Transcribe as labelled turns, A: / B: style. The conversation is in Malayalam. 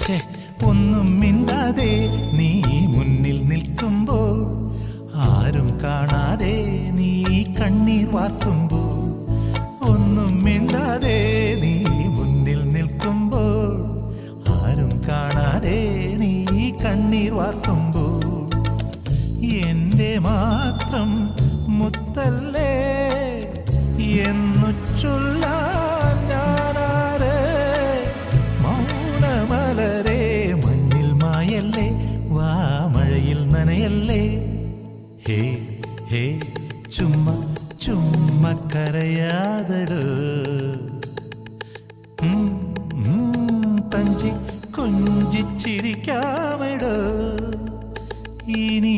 A: ഛേ, ഒന്നും മിണ്ടാതെ നീ മുന്നിൽ നിൽക്കുമ്പോൾ, ആരും കാണാതെ നീ കണ്ണീർ വാർക്കുമ്പോൾ, ഒന്നും മിണ്ടാതെ നീ മുന്നിൽ നിൽക്കുമ്പോൾ, ആരും കാണാതെ നീ കണ്ണീർ വാർക്കുമ്പോൾ, എന്റെ മാത്രം മുത്തല്ലേ എന്നു ചൊല്ലാൻ ഞാനാരെ? മൗനമലരെ മഞ്ഞിൽ മായല്ലേ, വാ മഴയിൽ നനയല്ലേ. ഹേ ഹേ ചുമ്മാ ചുമ്മാ കരയാതടോ, തഞ്ചി കൊഞ്ചിച്ചിരിക്കാമെടോ. ഇനി